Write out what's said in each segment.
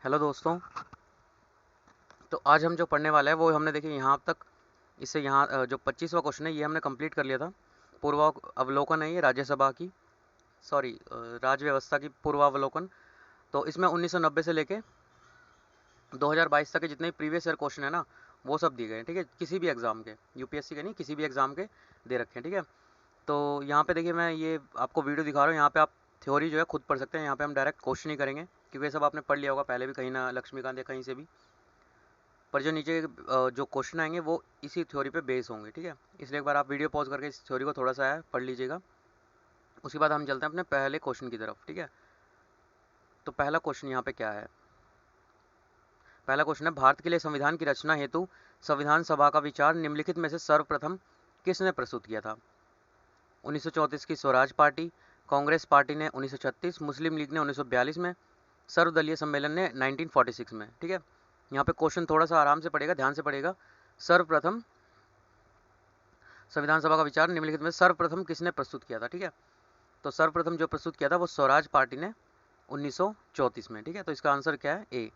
Hello दोस्तों। तो आज हम जो पढ़ने वाले हैं वो हमने देखिए यहाँ तक इससे यहाँ जो 25वां क्वेश्चन है ये हमने कंप्लीट कर लिया था। पूर्वावलोकन है ये राज्यसभा की, सॉरी, राज्य व्यवस्था की पूर्वावलोकन। तो इसमें 1990 से लेके 2022 तक के जितने प्रीवियस ईयर क्वेश्चन है ना वो सब दिए गए हैं। ठीक है, किसी भी एग्जाम के, यूपीएससी के नहीं, किसी भी एग्जाम के दे रखे हैं। ठीक है, तो यहाँ पे देखिए मैं ये आपको वीडियो दिखा रहा हूँ। यहाँ पे आप थ्योरी जो है खुद पढ़ सकते हैं। यहाँ पे हम डायरेक्ट क्वेश्चन ही करेंगे क्योंकि ये सब आपने पढ़ लिया होगा पहले भी, कहीं ना लक्ष्मीकांत या कहीं से भी। पर जो नीचे जो क्वेश्चन आएंगे वो इसी थ्योरी पे बेस होंगे। ठीक है, इसलिए एक बार आप वीडियो पॉज करके इस थ्योरी को थोड़ा सा है पढ़ लीजिएगा। उसके बाद हम चलते हैं अपने पहले क्वेश्चन की तरफ। ठीक है, तो पहला क्वेश्चन यहाँ पे क्या है। पहला क्वेश्चन है, भारत के लिए संविधान की रचना हेतु संविधान सभा का विचार निम्नलिखित में से सर्वप्रथम किसने प्रस्तुत किया था। 1934 की स्वराज पार्टी, कांग्रेस पार्टी ने 1936, मुस्लिम लीग ने 1942 में, सर्वदलीय सम्मेलन ने 1946 में। ठीक है, यहाँ पे क्वेश्चन थोड़ा सा आराम से पढ़ेगा, ध्यान से पढ़ेगा। सर्वप्रथम संविधान सभा का विचार निम्नलिखित में सर्वप्रथम किसने प्रस्तुत किया था। ठीक है, तो सर्वप्रथम जो प्रस्तुत किया था वो स्वराज पार्टी ने 1934 में। ठीक है, तो इसका आंसर क्या है, ए।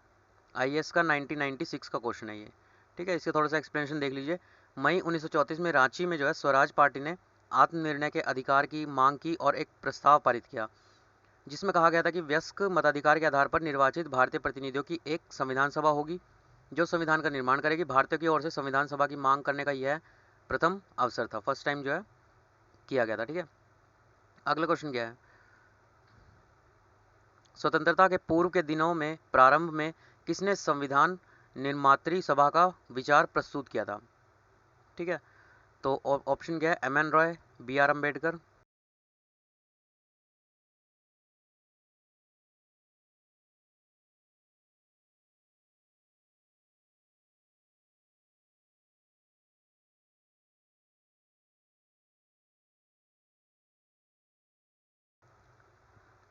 आईएएस का 1996 का क्वेश्चन है ये। ठीक है, इसके थोड़ा सा एक्सप्लेनेशन देख लीजिए। मई 1934 में रांची में जो है स्वराज पार्टी ने आत्मनिर्णय के अधिकार की मांग की और एक प्रस्ताव पारित किया जिसमें कहा गया था कि वयस्क मताधिकार के आधार पर निर्वाचित भारतीय प्रतिनिधियों की एक संविधान सभा होगी जो संविधान का निर्माण करेगी। भारतीयों की ओर से संविधान सभा की मांग करने का यह प्रथम अवसर था, फर्स्ट टाइम जो है किया गया था। ठीक है, अगला क्वेश्चन क्या है। स्वतंत्रता के पूर्व के दिनों में प्रारंभ में किसने संविधान निर्मात्री सभा का विचार प्रस्तुत किया था। ठीक है, तो ऑप्शन क्या है, M N Roy, B R Ambedkar.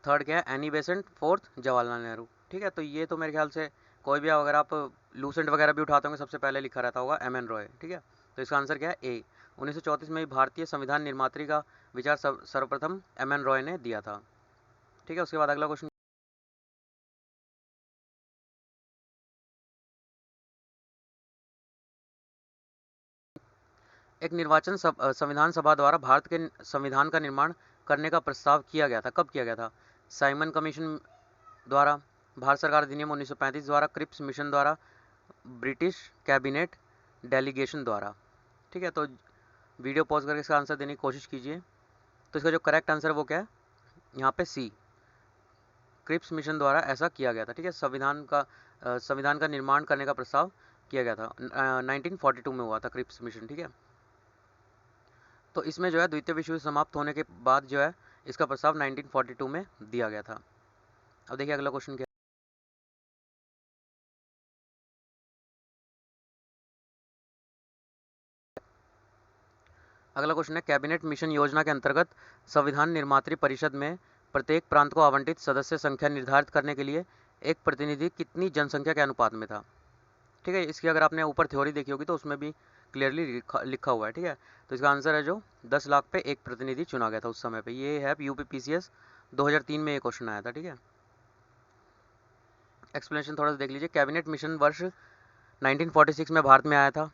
Third क्या है, Annie Besant. Fourth Jawaharlal Nehru. ठीक है, तो ये तो मेरे ख्याल से कोई भी अगर आप लूसेंट वगैरह भी उठाते होंगे सबसे पहले लिखा रहता होगा एम एन रॉय। ठीक है, तो इसका आंसर क्या है, ए। 1934 में भारतीय संविधान निर्मात्री का विचार सर्वप्रथम एम एन रॉय ने दिया था। ठीक है, उसके बाद अगला क्वेश्चन। एक निर्वाचन संविधान सभा द्वारा भारत के संविधान का निर्माण करने का प्रस्ताव किया गया था, कब किया गया था। साइमन कमीशन द्वारा, भारत सरकार अधिनियम 1935 द्वारा, क्रिप्स मिशन द्वारा, ब्रिटिश कैबिनेट डेलीगेशन द्वारा। ठीक है, तो वीडियो पॉज करके इसका आंसर देने की कोशिश कीजिए। तो इसका जो करेक्ट आंसर है वो क्या है, यहाँ पे सी, क्रिप्स मिशन द्वारा ऐसा किया गया था। ठीक है, संविधान का निर्माण करने का प्रस्ताव किया गया था, 1942 में हुआ था क्रिप्स मिशन। ठीक है, तो इसमें जो है द्वितीय विश्व युद्ध समाप्त होने के बाद जो है इसका प्रस्ताव 1942 में दिया गया था। अब देखिए अगला क्वेश्चन क्या है। अगला क्वेश्चन है, कैबिनेट मिशन योजना के अंतर्गत संविधान निर्मात्री परिषद में प्रत्येक प्रांत को आवंटित सदस्य संख्या निर्धारित करने के लिए एक प्रतिनिधि कितनी जनसंख्या के अनुपात में था। ठीक है, इसकी अगर आपने ऊपर थ्योरी देखी होगी तो उसमें भी क्लियरली लिखा हुआ है। ठीक है, तो इसका आंसर है जो 10 लाख पे एक प्रतिनिधि चुना गया था उस समय पे। ये है यूपीपीसीएस 2003 में ये क्वेश्चन आया था। ठीक है, एक्सप्लेनेशन थोड़ा सा देख लीजिए। कैबिनेट मिशन वर्ष 1946 में भारत में आया था।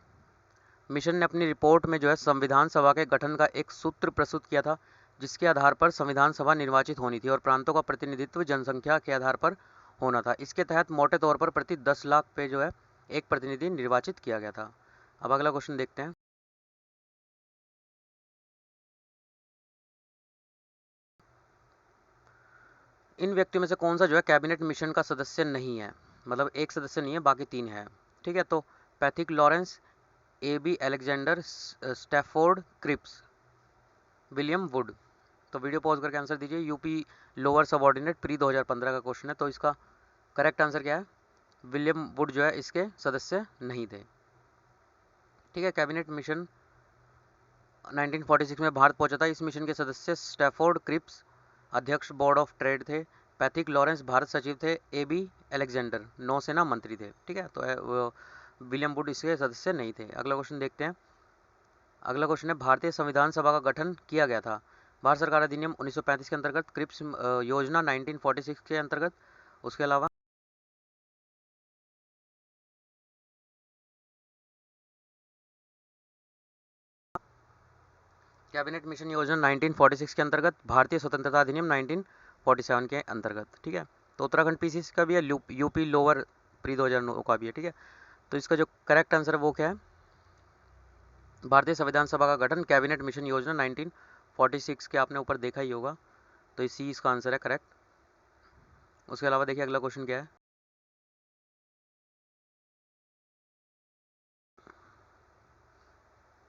मिशन ने अपनी रिपोर्ट में जो है संविधान सभा के गठन का एक सूत्र प्रस्तुत किया था जिसके आधार पर संविधान सभा निर्वाचित होनी थी और प्रांतों का प्रतिनिधित्व जनसंख्या के आधार पर होना था। इसके तहत मोटे तौर पर प्रति 10 लाख पे जो है एक प्रतिनिधि निर्वाचित किया गया था। अब अगला क्वेश्चन देखते हैं। इन व्यक्तियों में से कौन सा जो है कैबिनेट मिशन का सदस्य नहीं है, मतलब एक सदस्य नहीं है बाकी तीन है। ठीक है, तो Pethick Lawrence, A B Alexander, Stafford Cripps, William Wood. तो वीडियो पॉज करके आंसर दीजिए। यूपी लोअर सबऑर्डिनेट प्री 2015 का क्वेश्चन है। तो इसका करेक्ट आंसर क्या है, विलियम वुड जो है इसके सदस्य नहीं थे। ठीक है, कैबिनेट मिशन 1946 में भारत पहुंचा था। इस मिशन के सदस्य स्टैफोर्ड क्रिप्स अध्यक्ष बोर्ड ऑफ ट्रेड थे, पैथिक लॉरेंस भारत सचिव थे, ए बी एलेक्जेंडर नौसेना मंत्री थे। ठीक है, तो विलियम वुड इसके सदस्य नहीं थे। अगला क्वेश्चन देखते हैं। अगला क्वेश्चन है, भारतीय संविधान सभा का गठन किया गया था भारत सरकार अधिनियम 1935 के अंतर्गत, क्रिप्स योजना 1946 के अंतर्गत, उसके अलावा कैबिनेट मिशन योजना 1946 के अंतर्गत, भारतीय स्वतंत्रता अधिनियम 1947 के अंतर्गत, ठीक है। तो उत्तराखंड पीसीसी का भी है, यूपी लोअर प्री 2009 का भी है, ठीक है। तो इसका जो करेक्ट आंसर है वो क्या है, भारतीय संविधान सभा का गठन, कैबिनेट मिशन योजना 1946 के आपने ऊपर देखा ही होगा, तो इसी इसका आंसर है करेक्ट। उसके अलावा देखिए अगला क्वेश्चन क्या है।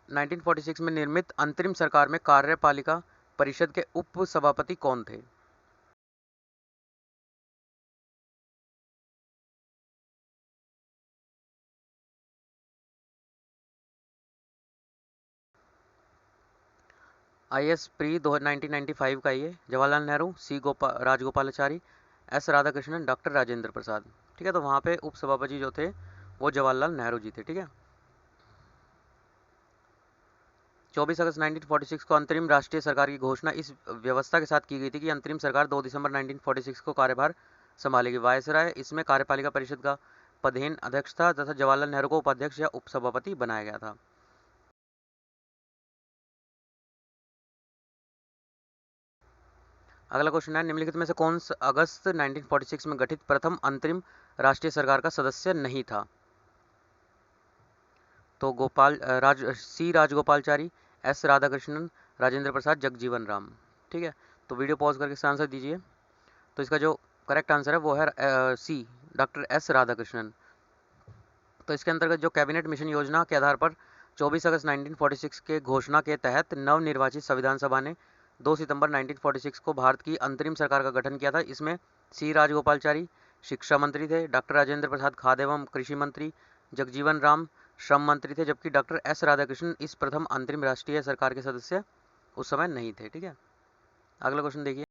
1946 में निर्मित अंतरिम सरकार में कार्यपालिका परिषद के उप सभापति कौन थे? IS प्री 1995 का ये जवाहरलाल नेहरू, सी राजगोपालाचारी, एस राधाकृष्णन, डॉक्टर राजेंद्र प्रसाद, ठीक है। तो वहाँ पे उप सभापति जो थे वो जवाहरलाल नेहरू जी थे, ठीक है। 24 अगस्त 1946 को अंतरिम राष्ट्रीय सरकार की घोषणा इस व्यवस्था के साथ की गई थी कि अंतरिम सरकार 2 दिसंबर 1946 को कार्यभार संभालेगी। वायसराय इसमें कार्यपालिका परिषद का पदेन अध्यक्ष था तथा जवाहरलाल नेहरू को उपाध्यक्ष या उपसभापति बनाया गया था। अगला क्वेश्चन है, निम्नलिखित में से कौन सा अगस्त 1946 में गठित प्रथम अंतरिम राष्ट्रीय सरकार का सदस्य नहीं था? तो सी राजगोपालचारी, एस राधाकृष्णन, राजेंद्र प्रसाद, जगजीवन राम, ठीक है। तो वीडियो पॉज करके इसका आंसर दीजिए। तो इसका जो करेक्ट आंसर है वो है सी, डॉक्टर एस राधाकृष्णन। तो इसके अंतर्गत जो कैबिनेट मिशन योजना के आधार पर 24 अगस्त 1946 के घोषणा के तहत नवनिर्वाचित संविधान सभा ने 2 सितंबर 1946 को भारत की अंतरिम सरकार का गठन किया था। इसमें सी राजगोपालचारी शिक्षा मंत्री थे, डॉक्टर राजेंद्र प्रसाद खाद्य एवं कृषि मंत्री, जगजीवन राम श्रम मंत्री थे, जबकि डॉक्टर एस राधाकृष्णन इस प्रथम अंतरिम राष्ट्रीय सरकार के सदस्य उस समय नहीं थे, ठीक है। अगला क्वेश्चन देखिए।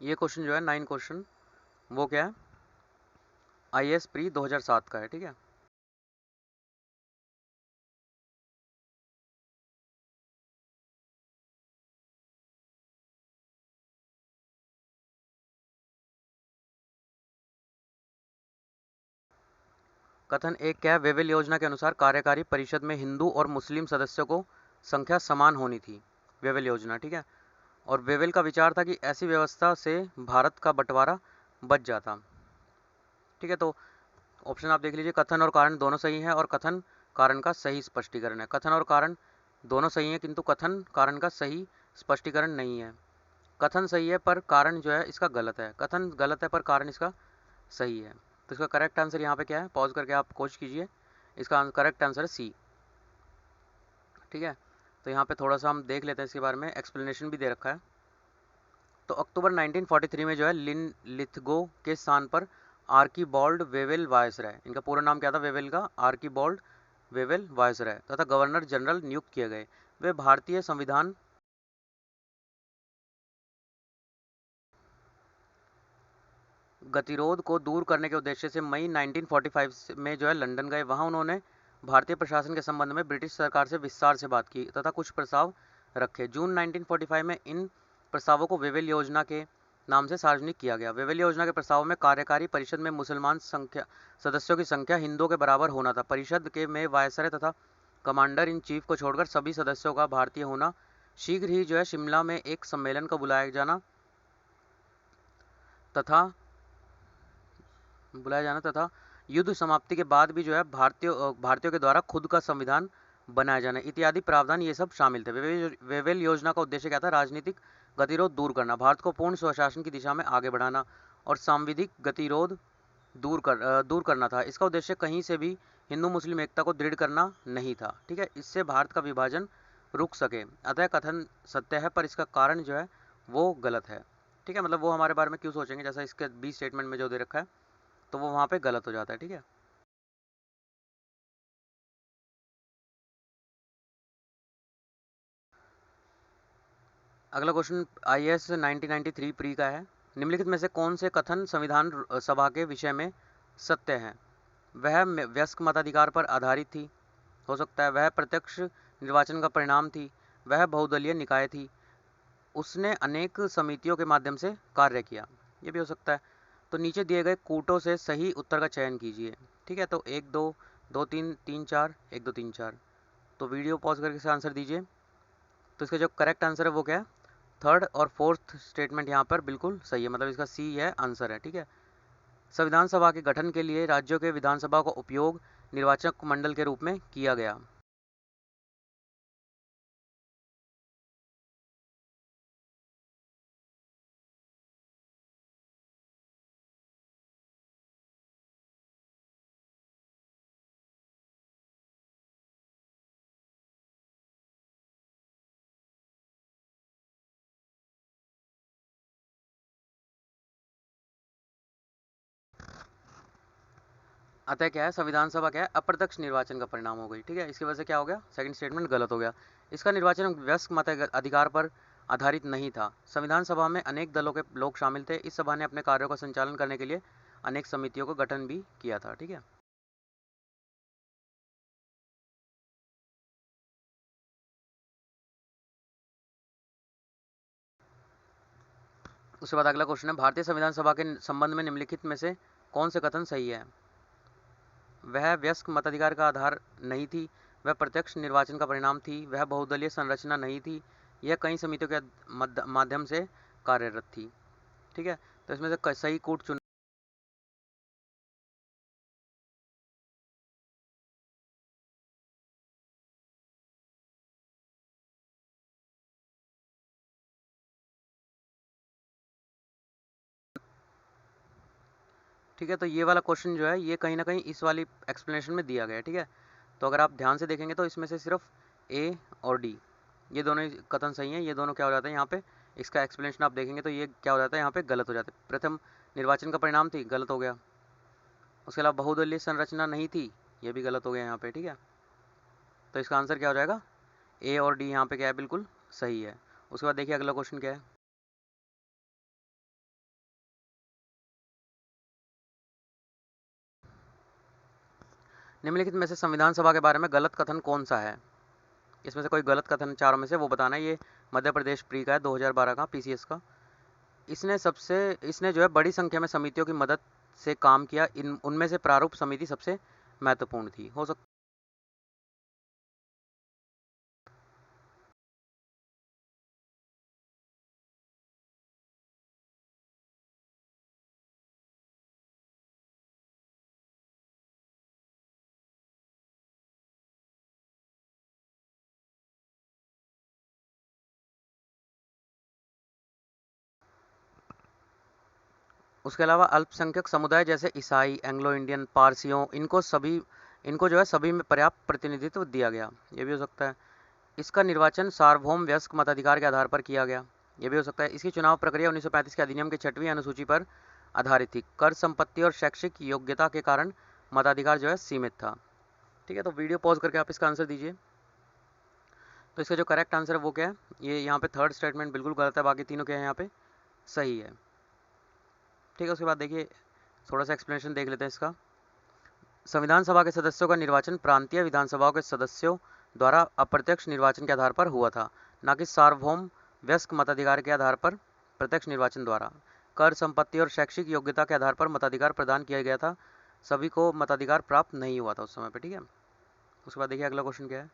ये क्वेश्चन जो है 9 क्वेश्चन, वो क्या है, IAS प्री 2007 का है, ठीक है। कथन एक क्या है, वेवेल योजना के अनुसार कार्यकारी परिषद में हिंदू और मुस्लिम सदस्यों को संख्या समान होनी थी। वेवेल योजना, ठीक है। और वेवेल का विचार था कि ऐसी व्यवस्था से भारत का बंटवारा बच जाता, ठीक है। तो ऑप्शन आप देख लीजिए, कथन और कारण दोनों सही हैं और कथन कारण का सही स्पष्टीकरण है। कथन और कारण दोनों सही हैं, किंतु कथन कारण का सही स्पष्टीकरण नहीं है। कथन सही है पर कारण जो है इसका गलत है, कथन गलत है पर कारण इसका सही है। तो इसका करेक्ट आंसर यहाँ पे क्या है, पॉज करके आप कोशिश कीजिए। इसका करेक्ट आंसर है सी, ठीक है। तो यहाँ पे थोड़ा सा हम देख लेते हैं इसके बारे में, एक्सप्लेनेशन भी दे रखा है। तो अक्टूबर 1943 में जो है लिन लिथगो के स्थान पर आर्कीबॉल्ड वेवेल वायसराय, इनका पूरा नाम क्या था वेवेल का, आर्कीबॉल्ड वेवेल वायसराय तथा गवर्नर जनरल नियुक्त किए गए। वे भारतीय संविधान गतिरोध को दूर करने के उद्देश्य से मई 1945 में जो है लंदन गए। वहां उन्होंने भारतीय प्रशासन के संबंध में ब्रिटिश सरकार से विस्तार से बात की तथा कुछ प्रस्ताव रखे। जून 1945 में इन प्रस्तावों को वेवेल योजना के नाम से सार्वजनिक किया गया। वेवेल योजना के प्रस्तावों में कार्यकारी परिषद में मुसलमान संख्या सदस्यों की संख्या हिंदुओं के बराबर होना था। परिषद के में वायसराय तथा कमांडर इन चीफ को छोड़कर सभी सदस्यों का भारतीय होना, शीघ्र ही जो है शिमला में एक सम्मेलन का तथा बुलाया जाना तथा युद्ध समाप्ति के बाद भी जो है भारतीयों के द्वारा खुद का संविधान बनाया जाना इत्यादि प्रावधान ये सब शामिल थे। वेवेल योजना का उद्देश्य क्या था, राजनीतिक गतिरोध दूर करना, भारत को पूर्ण स्वशासन की दिशा में आगे बढ़ाना और सांविधिक गतिरोध दूर करना था। इसका उद्देश्य कहीं से भी हिंदू मुस्लिम एकता को दृढ़ करना नहीं था, ठीक है। इससे भारत का विभाजन रुक सके। अतः कथन सत्य है पर इसका कारण जो है वो गलत है, ठीक है। मतलब वो हमारे बारे में क्यों सोचेंगे, जैसा इसके बी स्टेटमेंट में जो दे रखा है, तो वो वहाँ पे गलत हो जाता है, ठीक है। अगला क्वेश्चन IAS 1993 प्री का है। निम्नलिखित में से कौन से कथन संविधान सभा के विषय में सत्य है। वह वयस्क मताधिकार पर आधारित थी, हो सकता है। वह प्रत्यक्ष निर्वाचन का परिणाम थी। वह बहुदलीय निकाय थी। उसने अनेक समितियों के माध्यम से कार्य किया, ये भी हो सकता है। तो नीचे दिए गए कूटों से सही उत्तर का चयन कीजिए, ठीक है। तो 1 2 2 3 3 4 1 2 3 4। तो वीडियो पॉज करके इसे आंसर दीजिए। तो इसका जो करेक्ट आंसर है वो क्या है, थर्ड और फोर्थ स्टेटमेंट यहाँ पर बिल्कुल सही है, मतलब इसका सी है आंसर है, ठीक है। संविधान सभा के गठन के लिए राज्यों के विधानसभा का उपयोग निर्वाचक मंडल के रूप में किया गया। अतः क्या है, संविधान सभा क्या है, अप्रत्यक्ष निर्वाचन का परिणाम हो गई, ठीक है। इसकी वजह से क्या हो गया, सेकंड स्टेटमेंट गलत हो गया। इसका निर्वाचन वयस्क मताधिकार पर आधारित नहीं था। संविधान सभा में अनेक दलों के लोग शामिल थे। इस सभा ने अपने कार्यों का संचालन करने के लिए अनेक समितियों का गठन भी किया था, ठीक है। उसके बाद अगला क्वेश्चन है, भारतीय संविधान सभा के संबंध में निम्नलिखित में से कौन से कथन सही है। वह वयस्क मताधिकार का आधार नहीं थी। वह प्रत्यक्ष निर्वाचन का परिणाम थी। वह बहुदलीय संरचना नहीं थी। यह कई समितियों के माध्यम से कार्यरत थी, ठीक है। तो इसमें से सही कूट चुन, ठीक है। तो ये वाला क्वेश्चन जो है ये कहीं ना कहीं इस वाली एक्सप्लेनेशन में दिया गया है, ठीक है। तो अगर आप ध्यान से देखेंगे तो इसमें से सिर्फ ए और डी ये दोनों ही कथन सही हैं। ये दोनों क्या हो जाते हैं यहाँ पे, इसका एक्सप्लेनेशन आप देखेंगे तो ये क्या हो जाता है यहाँ पे, गलत हो जाता है। प्रथम निर्वाचन का परिणाम थी, गलत हो गया। उसके अलावा बहुदलीय संरचना नहीं थी, ये भी गलत हो गया यहाँ पे, ठीक है। तो इसका आंसर क्या हो जाएगा, ए और डी यहाँ पे क्या है, बिल्कुल सही है। उसके बाद देखिए अगला क्वेश्चन क्या है। निम्नलिखित में से संविधान सभा के बारे में गलत कथन कौन सा है? इसमें से कोई गलत कथन चारों में से वो बताना है। ये मध्य प्रदेश प्री का है, 2012 का, पीसीएस का। इसने जो है बड़ी संख्या में समितियों की मदद से काम किया। इन उनमें से प्रारूप समिति सबसे महत्वपूर्ण थी। हो सकता उसके अलावा अल्पसंख्यक समुदाय जैसे ईसाई, एंग्लो इंडियन, पारसियों, इनको जो है सभी में पर्याप्त प्रतिनिधित्व दिया गया। ये भी हो सकता है। इसका निर्वाचन सार्वभौम वयस्क मताधिकार के आधार पर किया गया। ये भी हो सकता है। इसकी चुनाव प्रक्रिया 1935 के अधिनियम की 6वीं अनुसूची पर आधारित थी। कर संपत्ति और शैक्षिक योग्यता के कारण मताधिकार जो है सीमित था। ठीक है, तो वीडियो पॉज करके आप इसका आंसर दीजिए। तो इसका जो करेक्ट आंसर है वो क्या है? ये यहाँ पे थर्ड स्टेटमेंट बिल्कुल गलत है, बाकी तीनों क्या है यहाँ पे सही है। ठीक है, उसके बाद देखिए थोड़ा सा एक्सप्लेनेशन देख लेते हैं इसका। संविधान सभा के सदस्यों का निर्वाचन प्रांतीय विधानसभाओं के सदस्यों द्वारा अप्रत्यक्ष निर्वाचन के आधार पर हुआ था, न कि सार्वभौम वयस्क मताधिकार के आधार पर प्रत्यक्ष निर्वाचन द्वारा। कर संपत्ति और शैक्षिक योग्यता के आधार पर मताधिकार प्रदान किया गया था। सभी को मताधिकार प्राप्त नहीं हुआ था उस समय पे। ठीक है, उसके बाद देखिए अगला क्वेश्चन क्या है।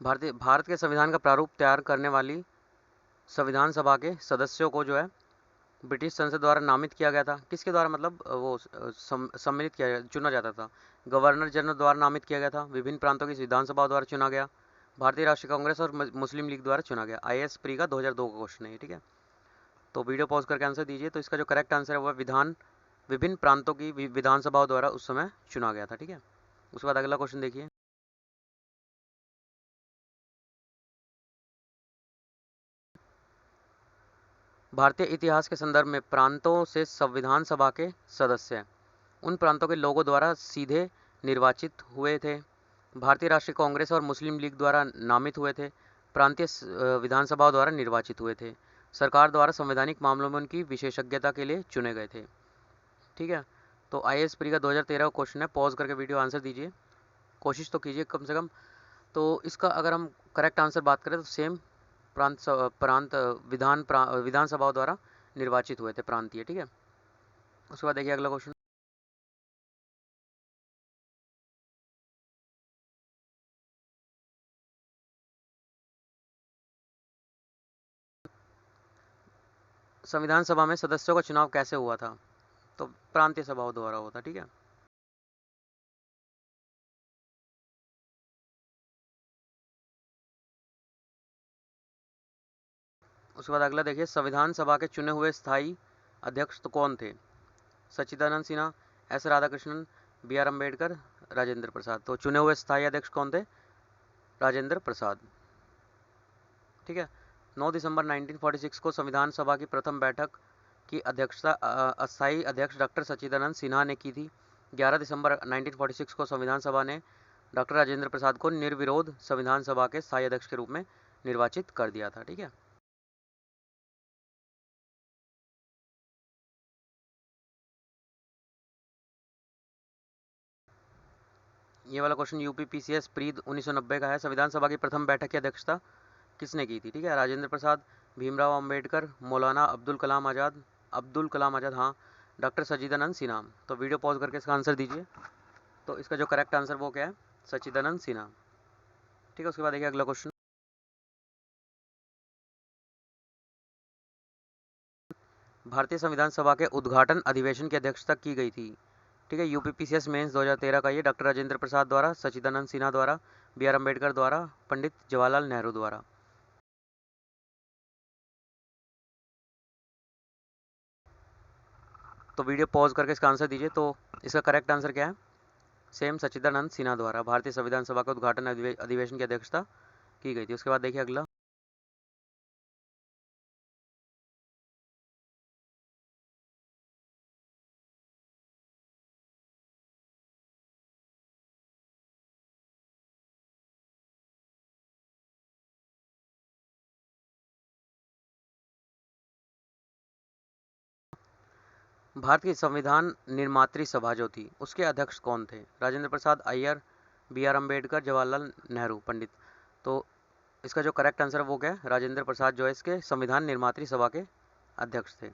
भारत के संविधान का प्रारूप तैयार करने वाली संविधान सभा के सदस्यों को जो है ब्रिटिश संसद द्वारा नामित किया गया था। किसके द्वारा, मतलब वो सम्मिलित किया, चुना जाता था। गवर्नर जनरल द्वारा नामित किया गया था। विभिन्न प्रांतों की विधानसभा द्वारा चुना गया। भारतीय राष्ट्रीय कांग्रेस और मुस्लिम लीग द्वारा चुना गया। IAS प्री का 2002 का क्वेश्चन है, ठीक है। तो वीडियो पॉज करके आंसर दीजिए। तो इसका जो करेक्ट आंसर है वो विभिन्न प्रांतों की विधानसभाओं द्वारा उस समय चुना गया था, ठीक है। उसके बाद अगला क्वेश्चन देखिए। भारतीय इतिहास के संदर्भ में प्रांतों से संविधान सभा के सदस्य उन प्रांतों के लोगों द्वारा सीधे निर्वाचित हुए थे। भारतीय राष्ट्रीय कांग्रेस और मुस्लिम लीग द्वारा नामित हुए थे। प्रांतीय विधानसभाओं द्वारा निर्वाचित हुए थे। सरकार द्वारा संवैधानिक मामलों में उनकी विशेषज्ञता के लिए चुने गए थे, ठीक है। तो IAS प्री का 2013 का क्वेश्चन है। पॉज करके वीडियो आंसर दीजिए, कोशिश तो कीजिए कम से कम। तो इसका अगर हम करेक्ट आंसर बात करें तो सेम विधानसभाओं द्वारा निर्वाचित हुए थे, प्रांतीय, ठीक है। उसके बाद देखिए अगला क्वेश्चन। संविधान सभा में सदस्यों का चुनाव कैसे हुआ था? तो प्रांतीय सभाओं द्वारा हुआ था, ठीक है। उसके बाद अगला देखिए, संविधान सभा के चुने हुए स्थायी अध्यक्ष तो कौन थे? सच्चिदानंद सिन्हा, S राधाकृष्णन, BR अम्बेडकर, राजेंद्र प्रसाद। तो चुने हुए स्थायी अध्यक्ष कौन थे? राजेंद्र प्रसाद, ठीक है। 9 दिसंबर 1946 को संविधान सभा की प्रथम बैठक की अध्यक्षता अस्थायी अध्यक्ष डॉक्टर सच्चिदानंद सिन्हा ने की थी। 11 दिसंबर 1946 को संविधान सभा ने डॉक्टर राजेंद्र प्रसाद को निर्विरोध संविधान सभा के स्थायी अध्यक्ष के रूप में निर्वाचित कर दिया था, ठीक है। ये वाला क्वेश्चन UPPCS प्री 1990 का है। संविधान सभा की प्रथम बैठक की अध्यक्षता किसने की थी? ठीक है, राजेंद्र प्रसाद, भीमराव अंबेडकर, मौलाना अब्दुल कलाम आज़ाद, हाँ, डॉक्टर सच्चिदानंद सिन्हा। तो वीडियो पॉज करके इसका आंसर दीजिए। तो इसका जो करेक्ट आंसर वो क्या है? सच्चिदानंद सिन्हा, ठीक है। उसके बाद देखिए अगला क्वेश्चन। भारतीय संविधान सभा के उद्घाटन अधिवेशन की अध्यक्षता की गई थी, ठीक है। UPPCS मेंस 2013 का ये डॉक्टर राजेंद्र प्रसाद द्वारा, सच्चिदानंद सिन्हा द्वारा, BR अम्बेडकर द्वारा, पंडित जवाहरलाल नेहरू द्वारा। तो वीडियो पॉज करके इसका आंसर दीजिए। तो इसका करेक्ट आंसर क्या है? सेम सच्चिदानंद सिन्हा द्वारा भारतीय संविधान सभा के उद्घाटन अधिवेशन की अध्यक्षता की गई थी। उसके बाद देखिए अगला। भारत की संविधान निर्मात्री सभा जो थी उसके अध्यक्ष कौन थे? राजेंद्र प्रसाद, अय्यर, BR अम्बेडकर, जवाहरलाल नेहरू, पंडित। तो इसका जो करेक्ट आंसर है वो क्या है? राजेंद्र प्रसाद जो है इसके संविधान निर्मात्री सभा के अध्यक्ष थे।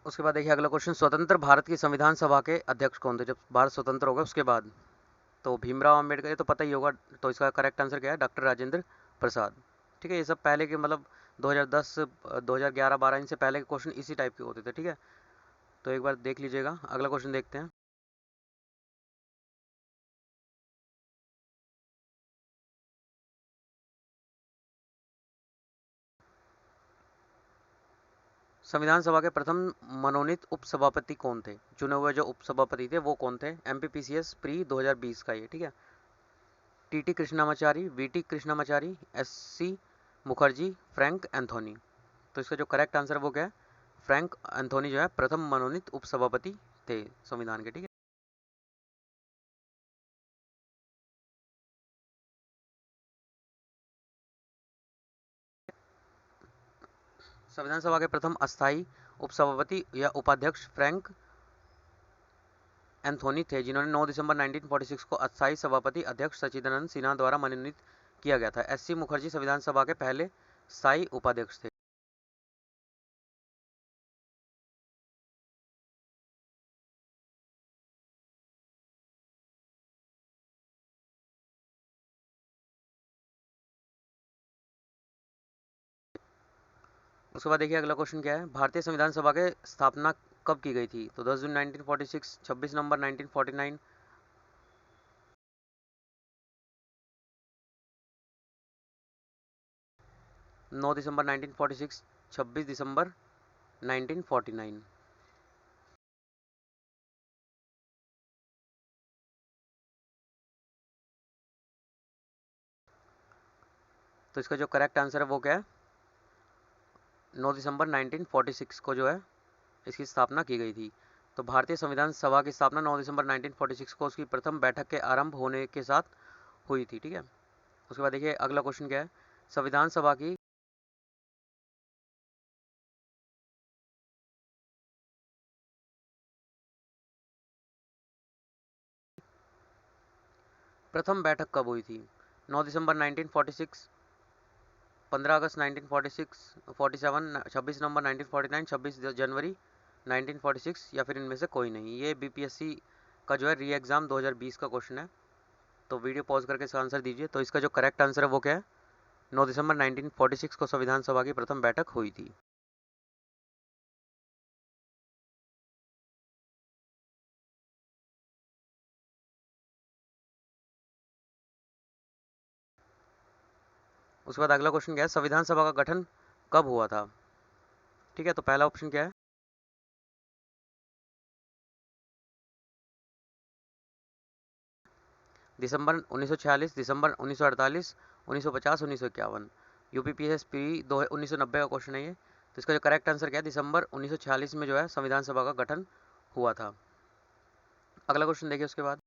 उसके बाद देखिए अगला क्वेश्चन। स्वतंत्र भारत की संविधान सभा के अध्यक्ष कौन थे जब भारत स्वतंत्र होगा उसके बाद? तो भीमराव अम्बेडकर, ये तो पता ही होगा। तो इसका करेक्ट आंसर क्या है? डॉक्टर राजेंद्र प्रसाद, ठीक है। ये सब पहले के, मतलब 2010 2011-12 इनसे पहले के क्वेश्चन इसी टाइप के होते थे, ठीक है। तो एक बार देख लीजिएगा। अगला क्वेश्चन देखते हैं। संविधान सभा के प्रथम मनोनीत उपसभापति कौन थे? चुने हुए जो उपसभापति थे वो कौन थे? MPPCS प्री 2020 का ये, ठीक है। TT Krishnamachari, VT Krishnamachari, SC Mukherjee, Frank Anthony. तो इसका जो करेक्ट आंसर वो क्या है? फ्रैंक एंथोनी जो है प्रथम मनोनीत उपसभापति थे संविधान के, ठीक है। संविधान सभा के प्रथम अस्थायी उपसभापति या उपाध्यक्ष फ्रैंक एंथोनी थे, जिन्होंने 9 दिसंबर 1946 को अस्थायी सभापति अध्यक्ष सच्चिदानंद सिन्हा द्वारा मनोनीत किया गया था। एस.सी. मुखर्जी संविधान सभा के पहले स्थायी उपाध्यक्ष थे। उसके बाद देखिए अगला क्वेश्चन क्या है, भारतीय संविधान सभा के स्थापना कब की गई थी? तो 10 जून 1946, 26 नवंबर 1949, 9 दिसंबर 1946, 26 दिसंबर 1949। तो इसका जो करेक्ट आंसर है वो क्या है? 9 दिसंबर 1946 को जो है इसकी स्थापना की गई थी। तो भारतीय संविधान सभा की स्थापना 9 दिसंबर 1946 को उसकी प्रथम बैठक के आरंभ होने के साथ हुई थी। ठीक है, उसके बाद देखिए अगला क्वेश्चन क्या है, संविधान सभा की प्रथम बैठक कब हुई थी? 9 दिसंबर 1946, 15 अगस्त 1946, 47, 26 नवंबर 1949, 26 जनवरी 1946 या फिर इनमें से कोई नहीं। ये बीपीएससी का जो है री एग्ज़ाम 2020 का क्वेश्चन है। तो वीडियो पॉज करके इसका आंसर दीजिए। तो इसका जो करेक्ट आंसर है वो क्या है? 9 दिसंबर 1946 को संविधान सभा की प्रथम बैठक हुई थी। उसके बाद अगला क्वेश्चन क्या है, संविधान सभा का गठन कब हुआ था? ठीक है, तो पहला ऑप्शन क्या है? दिसंबर 1946, दिसंबर 1948, 1950, 1951। यूपीपीएसपी 1990 का क्वेश्चन है ये। तो इसका जो करेक्ट आंसर क्या है? दिसंबर 1946 में जो है संविधान सभा का गठन हुआ था। अगला क्वेश्चन देखिए उसके बाद,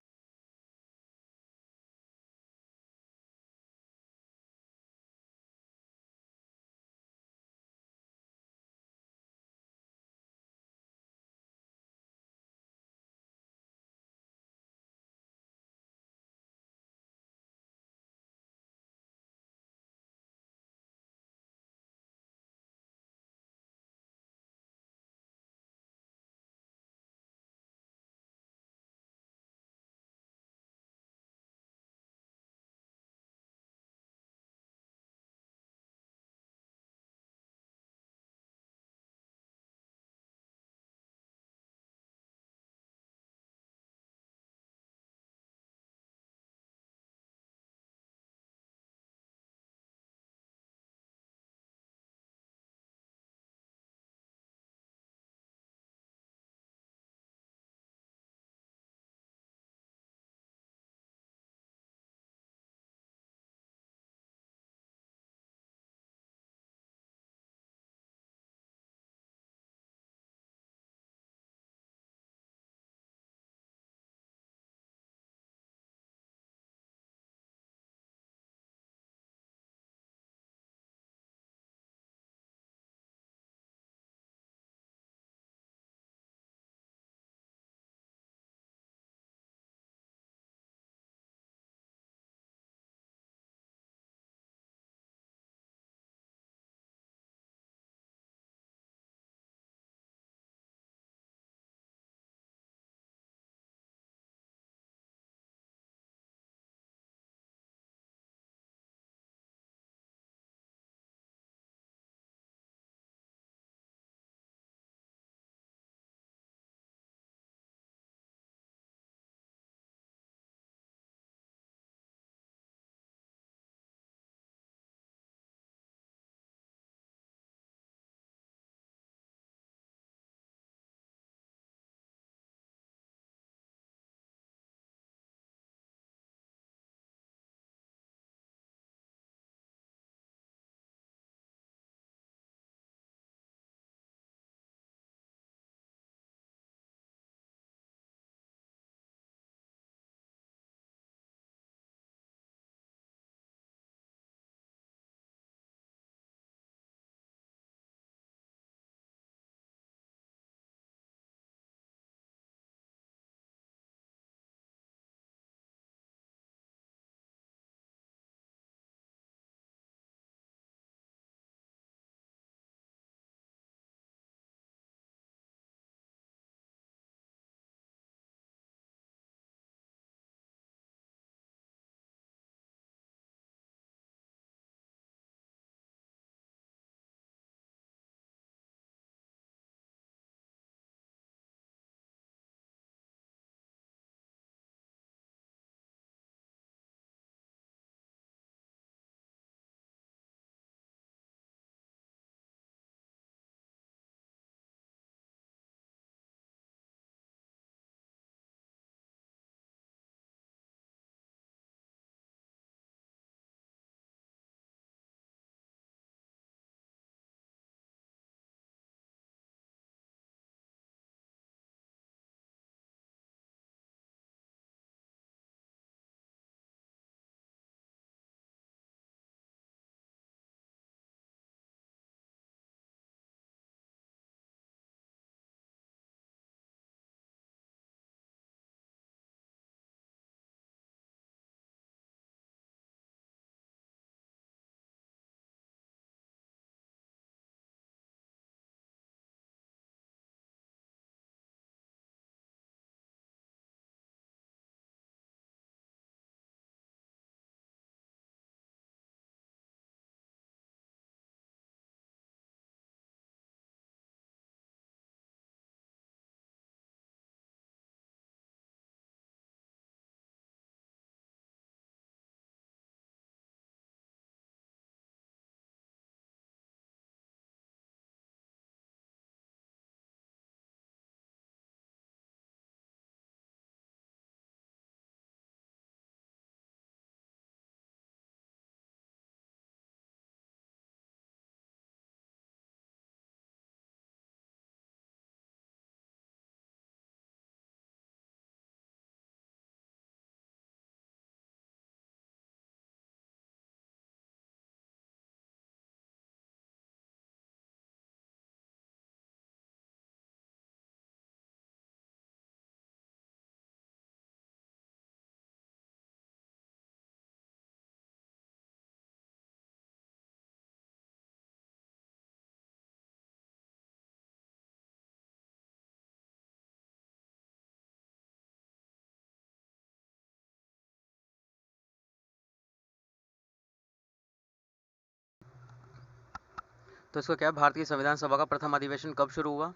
तो इसको क्या है, भारतीय संविधान सभा का प्रथम अधिवेशन कब शुरू हुआ?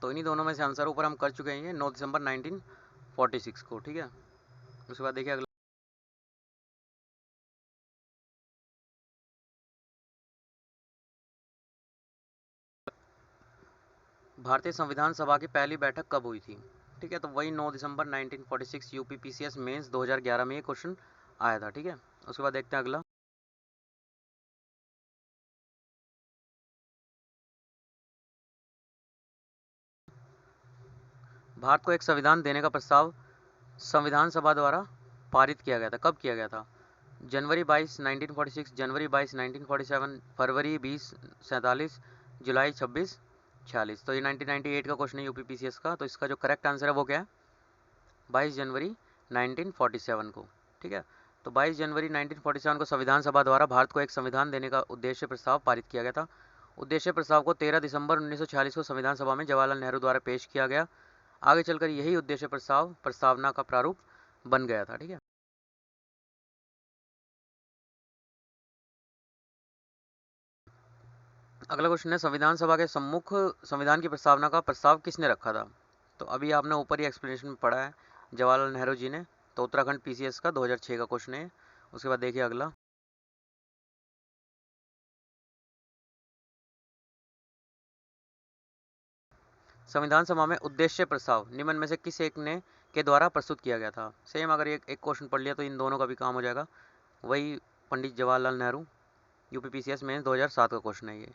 तो इन्हीं दोनों में से आंसर ऊपर हम कर चुके हैं, 9 दिसंबर 1946 को। ठीक है, उसके बाद देखिए अगला, भारतीय संविधान सभा की पहली बैठक कब हुई थी? ठीक है, तो वही 9 दिसंबर 1946 यूपीपीसीएस मेंस 2011 में ये क्वेश्चन आया था। ठीक है, उसके बाद देखते हैं अगला, भारत को एक संविधान देने का प्रस्ताव संविधान सभा द्वारा पारित किया गया था, कब किया गया था? जनवरी 22 1946, जनवरी 22 1947, फरवरी 20 47, जुलाई 26 46। तो ये 1998 का क्वेश्चन है यूपीपीसीएस का, तो इसका जो करेक्ट आंसर है वो क्या है? 22 जनवरी 1947 को। ठीक है, तो 22 जनवरी 1947 को संविधान सभा द्वारा भारत को एक संविधान देने का उद्देश्य प्रस्ताव पारित किया गया था। उद्देश्य प्रस्ताव को 13 दिसंबर 1946 को संविधान सभा में जवाहरलाल नेहरू द्वारा पेश किया गया। आगे चलकर यही उद्देश्य प्रस्ताव प्रस्तावना का प्रारूप बन गया था। ठीक है, अगला क्वेश्चन है, संविधान सभा के सम्मुख संविधान की प्रस्तावना का प्रस्ताव किसने रखा था? तो अभी आपने ऊपर ही एक्सप्लेनेशन में पढ़ा है, जवाहरलाल नेहरू जी ने। तो उत्तराखंड पीसीएस का 2006 का क्वेश्चन है। उसके बाद देखिए अगला, संविधान सभा में उद्देश्य प्रस्ताव निम्न में से किस एक ने के द्वारा प्रस्तुत किया गया था? सेम अगर एक एक क्वेश्चन पढ़ लिया तो इन दोनों का भी काम हो जाएगा। वही पंडित जवाहरलाल नेहरू, यूपीपीसीएस में 2007 का क्वेश्चन है ये।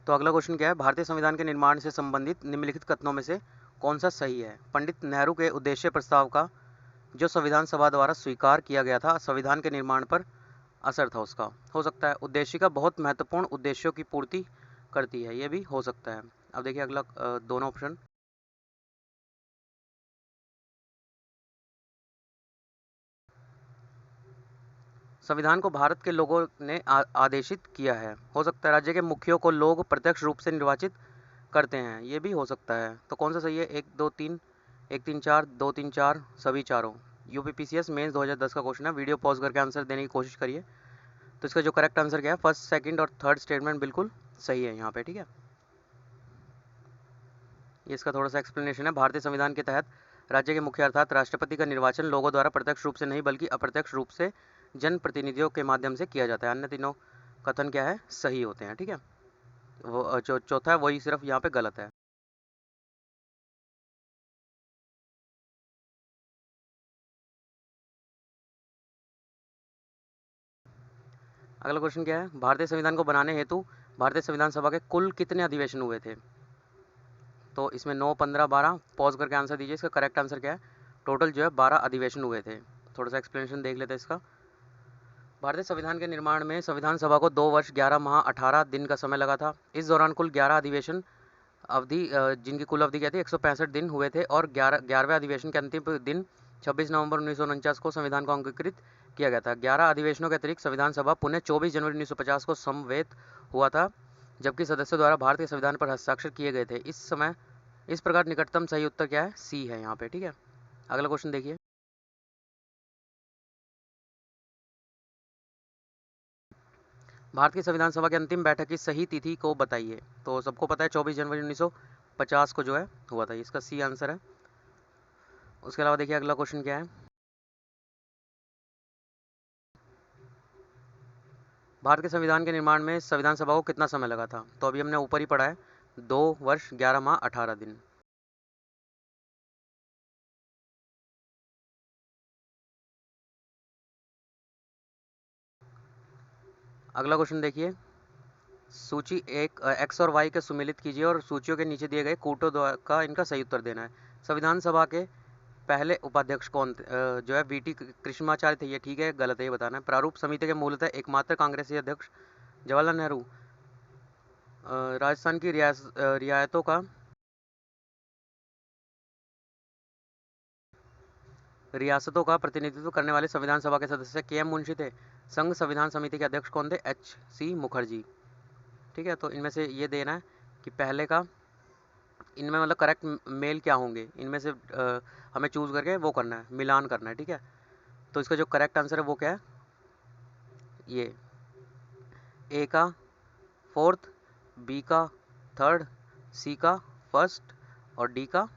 तो अगला क्वेश्चन क्या है, भारतीय संविधान के निर्माण से संबंधित निम्नलिखित कथनों में से कौन सा सही है। पंडित नेहरू के उद्देश्य प्रस्ताव का जो संविधान सभा द्वारा स्वीकार किया गया था संविधान के निर्माण पर असर था उसका। हो सकता है उद्देशिका बहुत महत्वपूर्ण उद्देश्यों की पूर्ति करती है, ये भी हो सकता है। अब देखिए अगला दोनों ऑप्शन। संविधान को भारत के लोगों ने आदेशित किया है। हो सकता है राज्य के मुखियों को लोग प्रत्यक्ष रूप से निर्वाचित करते हैं, ये भी हो सकता है। तो कौन सा सही है, 1 2 3, 1 3 4, 2 3 4, सभी चारों। यूपीपीसीएस मेंस 2010 का क्वेश्चन है, वीडियो पॉज करके आंसर देने की कोशिश करिए। तो इसका जो करेक्ट आंसर क्या है, फर्स्ट सेकंड और थर्ड स्टेटमेंट बिल्कुल सही है यहाँ पे, ठीक है। ये इसका थोड़ा सा एक्सप्लेनेशन है। भारतीय संविधान के तहत राज्य के मुखिया अर्थात राष्ट्रपति का निर्वाचन लोगों द्वारा प्रत्यक्ष रूप से नहीं बल्कि अप्रत्यक्ष रूप से जनप्रतिनिधियों के माध्यम से किया जाता है। अन्य तीनों कथन क्या है, सही होते हैं, ठीक है। वो चौथा है वही सिर्फ यहाँ पे गलत है। अगला क्वेश्चन क्या है, भारतीय संविधान को बनाने हेतु भारतीय संविधान सभा के कुल कितने अधिवेशन हुए थे। तो इसमें 9 15 12, पॉज करके आंसर दीजिए। इसका करेक्ट आंसर क्या है, टोटल जो है 12 अधिवेशन हुए थे। थोड़ा सा एक्सप्लेनेशन देख लेते हैं इसका। भारतीय संविधान के निर्माण में संविधान सभा को 2 वर्ष 11 माह 18 दिन का समय लगा था। इस दौरान कुल 11 अधिवेशन अवधि जिनकी कुल अवधि क्या थी, 165 दिन हुए थे और 11वें अधिवेशन के अंतिम दिन 26 नवंबर 1949 को संविधान को अंगीकृत किया गया था। 11 अधिवेशनों के अतिरिक्त संविधान सभा पुनः 24 जनवरी 1950 को समवेत हुआ था, जबकि सदस्यों द्वारा भारतीय संविधान पर हस्ताक्षर किए गए थे। इस प्रकार निकटतम सही उत्तर क्या है, सी है यहाँ पे, ठीक है। अगला क्वेश्चन देखिए, भारत की संविधान सभा की अंतिम बैठक की सही तिथि को बताइए। तो सबको पता है 24 जनवरी 1950 को जो है हुआ था, इसका सी आंसर है। उसके अलावा देखिए अगला क्वेश्चन क्या है, भारत के संविधान के निर्माण में संविधान सभा को कितना समय लगा था। तो अभी हमने ऊपर ही पढ़ा है, 2 वर्ष 11 माह 18 दिन। अगला क्वेश्चन देखिए, सूची एक एक्स और वाई के सुमेलित कीजिए और सूचियों के नीचे दिए गए कूटों का इनका सही उत्तर देना है। संविधान सभा के पहले उपाध्यक्ष कौन थे, जो है वीटी कृष्णमाचार्य थे, ये ठीक है गलत है ये बताना है। प्रारूप समिति के मूलतः एकमात्र कांग्रेसी अध्यक्ष जवाहरलाल नेहरू। राजस्थान की रियायतों का रियासतों का प्रतिनिधित्व करने वाले संविधान सभा के सदस्य के एम मुंशी थे। संघ संविधान समिति के अध्यक्ष कौन थे, एच सी मुखर्जी, ठीक है। तो इनमें से ये देना है कि पहले का, इनमें मतलब करेक्ट मेल क्या होंगे, इनमें से हमें चूज करके वो करना है, मिलान करना है, ठीक है। तो इसका जो करेक्ट आंसर है वो क्या है, ये ए का फोर्थ, बी का थर्ड, सी का फर्स्ट और डी का